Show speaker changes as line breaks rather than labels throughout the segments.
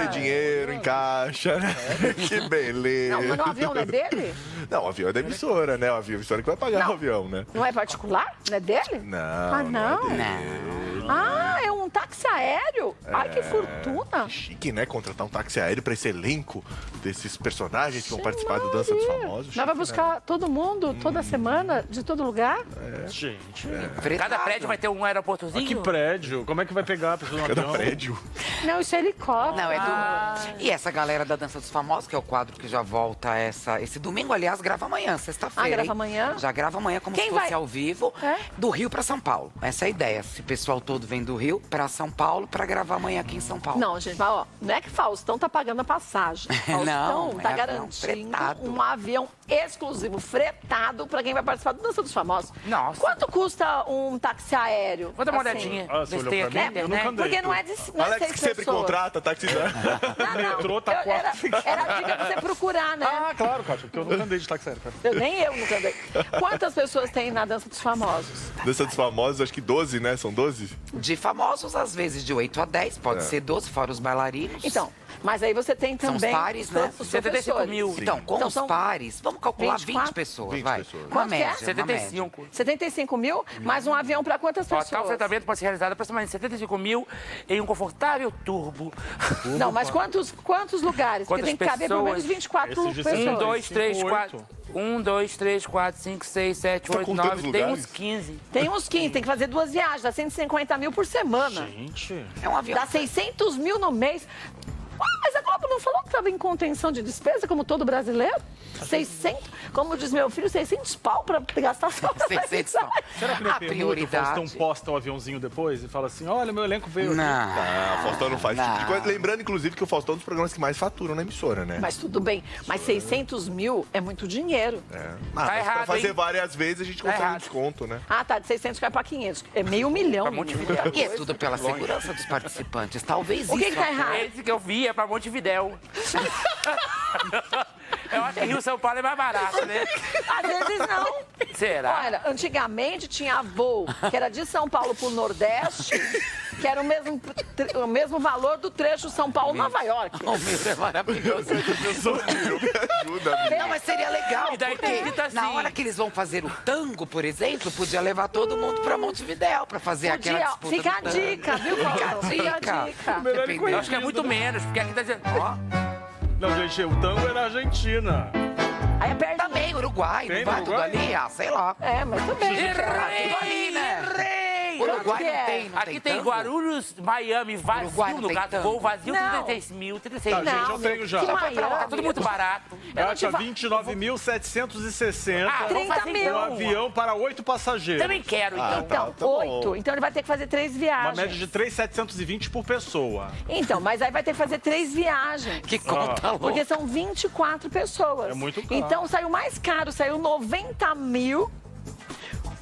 ganha dinheiro em caixa, né? Que beleza.
Não, mas no avião não é dele?
Não, o avião é da emissora, né? O avião, a emissora que vai pagar o avião, né?
Não é particular? Não é dele?
Não,
Ah, não?
é dele.
Ah, é um táxi aéreo? Ai, que fortuna.
Chique, né? Contratar um táxi aéreo pra esse elenco desses personagens que vão participar do Dança dos Famosos.
Nós vai buscar todo mundo, toda semana, de todo lugar?
Gente,
Cada prédio vai ter um aeroportozinho?
que prédio? Como é que vai pegar a pessoa no
Cada
avião?
prédio.
Não, isso é helicóptero.
Não, é do... E essa galera da Dança dos Famosos, que é o quadro que já volta esse domingo, aliás, grava amanhã, sexta-feira.
Ah, grava
hein?
amanhã?
Já grava amanhã, como
Quem
se fosse
vai?
ao vivo,
É?
do Rio pra São Paulo. Essa é a ideia. Esse pessoal todo vem do Rio pra São Paulo pra gravar amanhã aqui em São Paulo.
Não, gente, mas, ó, não é que Faustão tá pagando a passagem. Faustão
Não,
tá
é avião
garantindo
fretado.
um avião exclusivo, fretado, pra quem vai participar do Dança dos Famosos.
Nossa.
Quanto custa um táxi aéreo?
Vou dar uma
Assim?
olhadinha.
Ah, você
ver se
olhou
tem
pra
aqui
mim?
na
Eu nunca
internet.
andei.
Porque não é não é
Alex,
seis
que sempre
pessoas.
contrata taxista.
Não, não.
Metrô tá
Era
quatro.
a dica pra você procurar, né?
Ah, claro, Kátia, porque eu nunca andei de táxi aéreo, cara.
Nem eu nunca andei. Quantas pessoas tem na Dança dos Famosos?
Dança dos Famosos, acho que 12, né? São 12?
De famosos, às vezes, de 8 a 10, pode ser 12, fora os bailarinos.
Então, mas aí você tem
São os
também
pares, né?
os
75
professores.
mil.
Então, com
Então,
os
são
pares, vamos calcular
24?
20 pessoas,
20
vai.
pessoas.
Uma
Quanto que é?
média, uma média.
75.
75 mil, mais um avião pra quantas
Ó,
pessoas?
tal tratamento pode ser realizado aproximadamente 75 mil em um confortável turbo.
Não, mas quantos lugares? Porque
Quantas
tem que caber pelo menos
pessoas?
24
Esses de
pessoas.
1, 2, 3,
5,
4. 1, 2, 3, 4, 5, 6, 7,
Tá
8,
contando
9.
os
Tem
lugares?
uns 15.
Tem uns 15, tem que fazer 2 viagens, dá 150 mil por semana.
Gente.
É um avião.
Dá 600 mil no mês. Ah, mas a Globo não falou que estava em contenção de despesa, como todo brasileiro? 600, como diz meu filho, 600 pau para gastar só pra
600 pau.
Será que não
A
é permuta? O
prioridade.
Faustão posta o aviãozinho depois e fala assim, olha, meu elenco veio aqui.
Não.
Ah, o Faustão não faz esse tipo de
Não.
coisa. Lembrando, inclusive, que o Faustão é um dos programas que mais faturam na emissora, né?
Mas tudo bem, mas 600 mil é muito dinheiro.
É. Mas pra
errado,
fazer
hein?
várias vezes, a gente consegue um
errado.
desconto, né?
Ah, tá, de 600 cai para 500. É meio milhão.
Pra
menino.
Montevidéu.
E é tudo pela segurança dos participantes. Talvez
O que
isso
que tá errado?
Esse que eu vi é pra Montevidéu. Eu acho que Rio São Paulo é mais barato, né?
Às vezes não.
Será?
Olha, antigamente tinha voo que era de São Paulo pro Nordeste, que era o mesmo valor do trecho São Paulo-Nova York.
O meu é maravilhoso.
Ajuda, amigo.
Não, mas seria legal,
E daí
porque
tem escrito assim.
na hora que eles vão fazer o tango, por exemplo, podia levar todo mundo pra Montevidéu pra fazer aquela
Podia,
disputa
fica
do
a
tango.
dica, viu,
Fica a
Paulo? Fica a
dica.
dica.
Melhor ele
Eu acho que é muito menos, porque aqui tá dizendo.
Ó,
Não, gente, o tango é na Argentina.
Aí é perto.
também, Uruguai,
Tem
não vai
no
tudo
Uruguai?
ali? Ah, sei lá.
É, mas também.
Tudo ali, né? Uruguai
Quanto que é?
não tem, não
Aqui tem
tango?
Guarulhos, Miami, vazio,
Uruguai não
no
tem
caso,
tango.
voo vazio,
Não.
36 mil, 36
Tá,
mil.
gente, eu tenho já.
Que
Tá
Miami.
tudo muito barato.
Eu não
Kátia,
te fa-
29.760.
Ah, vamos
30
fazer
mil.
Um avião para 8 passageiros.
Também quero, então.
Então,
tá bom.
8. Então ele vai ter que fazer 3
Uma
viagens.
média de 3.720 por pessoa.
Então, mas aí vai ter que fazer 3 viagens.
Que conta louca.
Porque são 24 pessoas.
É muito caro.
Então saiu mais caro, saiu 90 mil.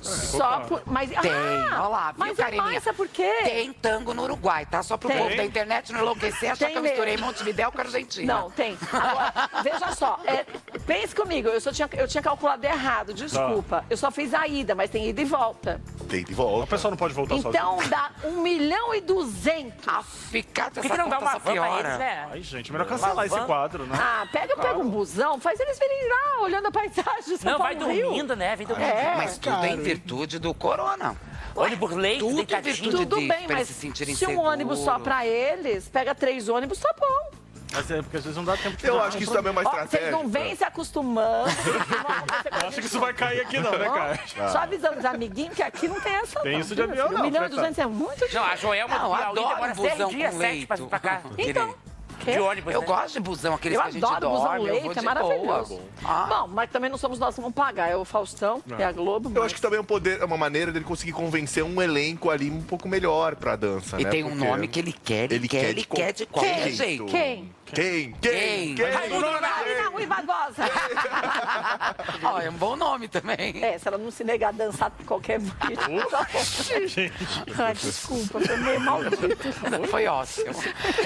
Só por. Mas,
Tem, olha lá, viu,
mas é
Kareninha?
mais, sabe por quê?
Tem tango no Uruguai, tá? Só pro
Tem.
povo da internet não enlouquecer, achar
Tem
que eu misturei
mesmo.
Montevidéu com a Argentina.
Não, tem. Agora, veja só, pense comigo, eu tinha calculado errado, desculpa. Eu só fiz a ida, mas tem ida e volta.
Tem de
O
volta.
pessoal não pode voltar sozinho.
Então dá 1.200.000.
A ficar
Por que não dá uma van pra eles,
piora.
né?
Ai, gente, melhor cancelar esse quadro, né?
Ah, pega um busão, faz eles virem lá, olhando a paisagem de São
Não, vai
Paulo, Rio.
dormindo, né? Vem dormindo.
É.
Mas tudo é em virtude do corona.
Ônibus leite,
tudo em
deitadinho.
virtude
Tudo
disso,
bem,
pra
mas
eles se sentirem
se um
seguros.
ônibus só pra eles, pega 3 ônibus, tá bom.
Mas é porque às vezes não dá tempo de
Eu acho que isso também é uma
Ó, vocês
estratégia.
não vêm se acostumando.
Eu acho que isso vai cair aqui não, né, cara?
Só avisando os amiguinhos que aqui não tem essa
Tem
não,
isso de
viu, meu
avião,
filho?
não,
1.200.000 é muito
Não, a Joelma do
Não,
Piauí
adoro
demora
busão
6 dias,
com
7 pra vir pra cá.
Então,
De ônibus,
Eu
né?
gosto de busão, aqueles
eu
que a gente
adoro busão
dorme, eu vou
leite,
de
é maravilhoso.
boa. Ah.
Bom, mas também não somos nós que vamos pagar, é o Faustão, é a Globo.
Eu
mas-
acho que também é uma maneira dele conseguir convencer um elenco ali um pouco melhor pra dança,
E
né?
tem um
Porque
nome que ele quer, ele quer de qualquer
Quem?
jeito.
Quem?
Quem?
Raimundo Nonaína Ruiva Goza.
Ó, é um bom nome também.
É, se ela não se negar a dançar de qualquer jeito. tá bom.
Gente.
Ai, desculpa, foi meio maldito.
Foi ótimo.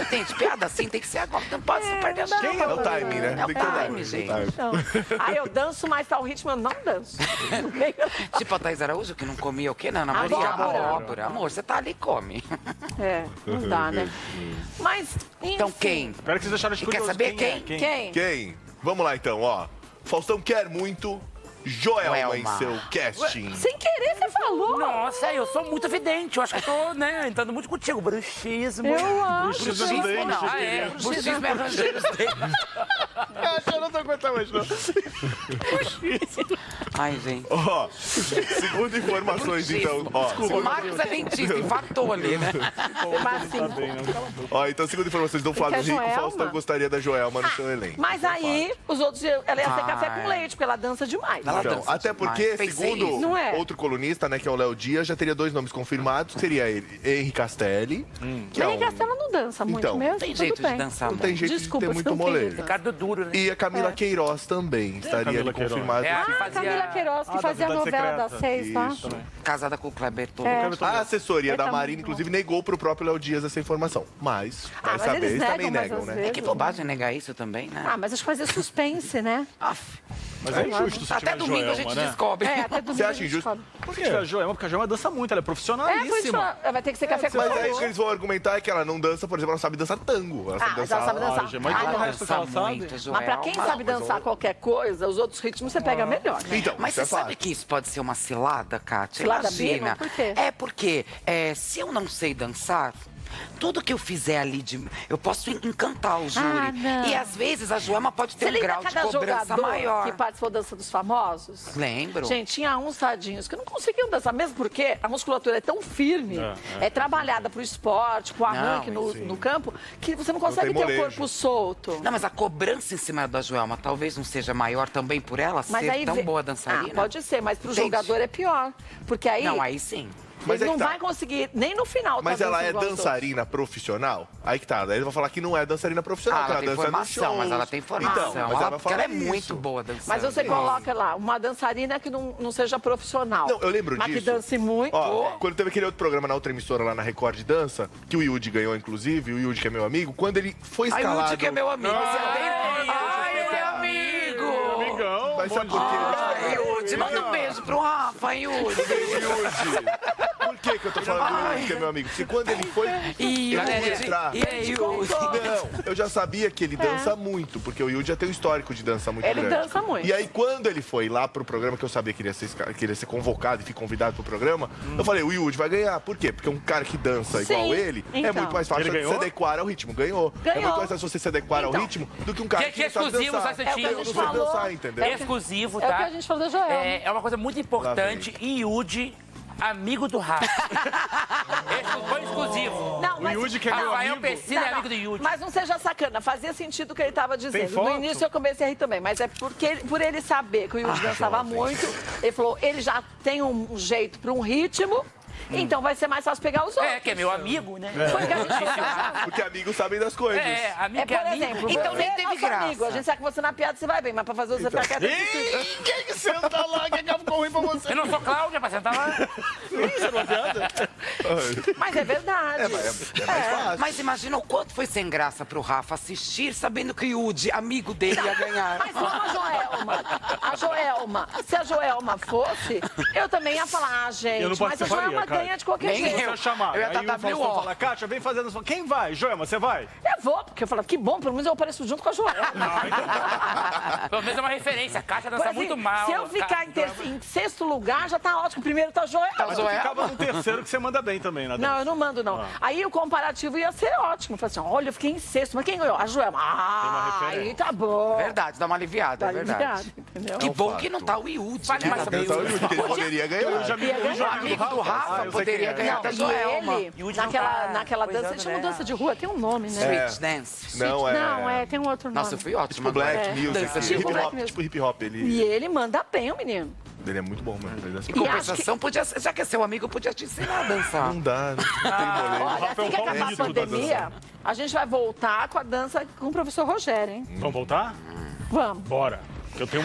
Gente, piada assim tem que que ser agora, não pode se perder a chance.
É o timing, né?
É o
Tem que olhar.
time, gente.
Então, aí eu danço, mas tá o ritmo, eu não danço. No meio-
Tipo a Thaís Araújo, que não comia o quê, Ana Maria? Abóbora. Amor, você tá ali e come.
É, não dá, né? Mas,
Então
enfim.
quem?
Espero que vocês deixaram de
E quer
curioso.
saber
é?
quem?
Quem?
Vamos lá, então, ó. Faustão quer muito Joelma em
Joelma.
seu casting.
Sem querer, você falou.
Nossa, eu sou muito vidente. Eu acho que eu tô, né, entrando muito contigo. Bruxismo.
Eu acho.
Bruxismo dente,
não.
eu
Ah, é?
queria.
Bruxismo é rangeiro dele.
Eu não tô aguentando mais, não.
Ai, gente.
Ó, segundo informações, então, ó.
O Marcos é dentista, infartou ali, né?
Mas, assim,
Ó, então, segundo informações do Flávio
quer
Rico,
Joelma?
Faustão gostaria da Joelma no seu elenco.
mas aí, os outros, ela ia ter café com leite, porque ela dança demais.
Ela
Então,
dança
até
demais.
porque,
Pensei
segundo
nisso.
Não é?
outro colunista, né, que é o Léo Dias, já teria 2 nomes confirmados, que seria ele, Henri Castelli, que é
Henrique Castelo não dança muito
Então,
mesmo,
Tem
tudo
jeito
bem.
de dançar
não tem
muito.
jeito
Desculpa,
de ter
você
muito
não tem
molejo.
jeito.
Ricardo Duro, né?
E a Camila Queiroz também estaria
Camila
ali
Queiroz?
confirmada.
É, a que
Ah,
fazia...
Camila Queiroz, que
Ah,
fazia a
da Verdade
novela
Secreta.
das 6, tá?
Isso.
Casada com o Kleber todo.
É.
A assessoria
É,
da
tá
Marina,
muito
inclusive, negou pro próprio Léo Dias essa informação. Mas, vai
mas
saber,
eles
eles também
negam, mas
negam,
às
né?
vezes-
É que bobagem negar isso também, né?
Ah, mas acho que fazer suspense, né?
Aff,
Mas é injusto se
até
tiver
domingo a
Joelma,
gente
né?
descobre.
É, até domingo
Você
a
acha
gente
injusto?
descobre.
Por que tiver a Joelma? Porque a Joelma dança muito, ela é
É, por isso
profissionalíssima.
ela vai ter que ser café com
Mas aí o
leite.
que eles vão argumentar é que ela não dança, por exemplo, ela sabe dançar tango. Ela sabe
Ah, mas ela
dançar.
sabe dançar.
Mas
Ah,
todo o
não.
resto que ela sabe.
muito,
Mas pra quem
Joelma.
sabe dançar qualquer coisa, os outros ritmos você pega melhor, né?
Então,
Mas
isso é
você sabe
fato.
que isso pode ser uma cilada, Kátia?
Cilada
Imagina.
mesmo? Por quê?
É porque se eu não sei dançar, tudo que eu fizer ali, eu posso encantar o júri.
Ah, não.
E às vezes a Joelma pode ter
Você
um
lembra
grau de
cada
cobrança
jogador
maior.
que participou da Dança dos Famosos?
Lembro.
Gente, tinha uns tadinhos que não conseguiam dançar, mesmo porque a musculatura é tão firme, é trabalhada pro esporte, com arranque no campo, que você não consegue
tem
ter o
molejo.
corpo solto.
Não, mas a cobrança em cima da Joelma talvez não seja maior também por ela ser tão boa dançarina?
Ah, pode ser, mas pro
Entende?
jogador é pior. Porque aí,
Não, aí sim.
Mas
ele
é
não
que tá.
vai conseguir, nem no final.
Mas
tá
ela é
dançando igual os
dançarina profissional? Aí que tá. Daí ele vai falar que não é dançarina profissional,
Ah,
que
ela
ela
tem
dança
formação,
nos shows.
mas ela tem formação.
Então, mas ela vai
porque ela
falar
é muito
isso.
boa dançando.
Mas você coloca lá, uma dançarina que não seja profissional.
Não, eu lembro
mas
disso.
que dance muito.
Ó, quando teve aquele outro programa na outra emissora lá na Record de Dança, que o Yudi ganhou, inclusive, o Yudi que é meu amigo, quando ele foi
Ai,
escalado...
o Yudi que é meu amigo. Você é bem... Ai, meu amigo!
Amigão,
Mas sabe
bom
por quê?
Ai, Yudi, manda um beijo pro Rafa, Yudi.
Yudi. Por que que eu tô falando do Yudi que é meu amigo? Porque quando ele foi...
E
eu
Yudi,
vou entrar...
e aí, Yudi?
Não, eu já sabia que ele dança muito, porque o Yudi já tem um histórico de dança muito
Ele
grande.
dança muito.
E aí, quando ele foi lá pro programa, que eu sabia que ele ia ser convocado e fui convidado pro programa, eu falei, o Yudi vai ganhar. Por quê? Porque um cara que dança
Sim,
igual ele, é
então.
muito mais fácil
Ele
de se
ganhou?
adequar ao ritmo. Ganhou. É
Ganhou.
muito mais fácil você se adequar ao
Então.
ritmo do que um cara
Que
que não sabe
exclusivo,
dançar.
só
É o que a
Eu
gente
não sei
falou.
dançar, entendeu?
Exclusivo,
É o
tá?
que a gente falou da Joelma.
É uma coisa muito importante. Yudi, amigo do Rafa. Foi exclusivo.
Não,
O Yudi que é meu
Rafael
amigo.
Pessina é amigo do Yudi.
Mas não seja sacana, fazia sentido o que ele estava dizendo.
foto?
No início eu comecei a rir também, mas é porque, por ele saber que o Yudi dançava muito, ele falou, ele já tem um jeito para um ritmo, então vai ser mais fácil pegar os outros.
É, que é meu amigo, né?
Foi o que a gente falou.
Porque amigos sabem das coisas.
É, amigo
É,
que é
por
amigo.
exemplo,
Então
você
nem
é
teve
nosso
graça.
amigo, a gente sabe que você na piada você vai bem, mas pra fazer você ficar quieto é difícil.
Quem que senta lá que ficou ruim pra você?
Eu não sou Cláudia pra sentar lá.
Isso é uma piada?
Mas é verdade.
É mais fácil.
Mas imagina o quanto foi sem graça pro Rafa assistir sabendo que o Yudi, amigo dele, ia ganhar.
Mas como a Joelma, se a Joelma fosse, eu também ia falar, gente,
Eu não
mas a
participaria,
Joelma
cara.
ganha de qualquer
Nem
jeito.
Você ia chamar.
Eu ia
Aí
dar
o Faustão
WO.
fala, Kátia, vem fazendo... Quem vai? Joelma, você vai?
Eu vou, porque eu falo, que bom, pelo menos eu apareço junto com a Joelma.
Pelo menos é uma referência. A Caixa dança
Mas, assim,
muito mal.
se eu ficar em sexto lugar, já tá ótimo. Primeiro tá a Joelma.
Mas eu ficava no terceiro que você manda bem também, na
Não,
dança.
eu não mando, não. Aí o comparativo ia ser ótimo. Falei assim, olha, eu fiquei em sexto, mas quem ganhou? A Joelma. Ah, aí tá bom.
Verdade, dá uma aliviada,
Tá
é verdade.
aliviado, entendeu?
Que bom
fato.
que não tá o Yudi,
Fale
né?
mais sobre
Então, o Yudi, que ele poderia ganhar.
Ia ganhar.
O amigo do Rafa
eu sei
poderia
quem é.
ganhar da
E
Joelma.
ele,
Yudi não
naquela,
tá
naquela dança,
coisando,
eles chamam
né?
dança de rua, tem um nome, né?
Street Dance.
Não, é...
Não, tem um outro nome.
Nossa, eu fui ótima.
Tipo Black
agora.
Music,
Dança de
Tipo
hip
Black
hop,
Music.
tipo hip hop.
E
Ele
ele manda bem, o menino.
é muito bom, mano. Ele dança
Em
E acho
compensação, podia, já que é seu amigo, podia te ensinar a dançar.
Não dá, não tem molejo.
Olha,
Rafael
assim que acabar a
Palmito da
pandemia, a gente vai voltar com a dança com o professor Rogério, hein?
Vamos voltar?
Vamos.
Bora. Eu tenho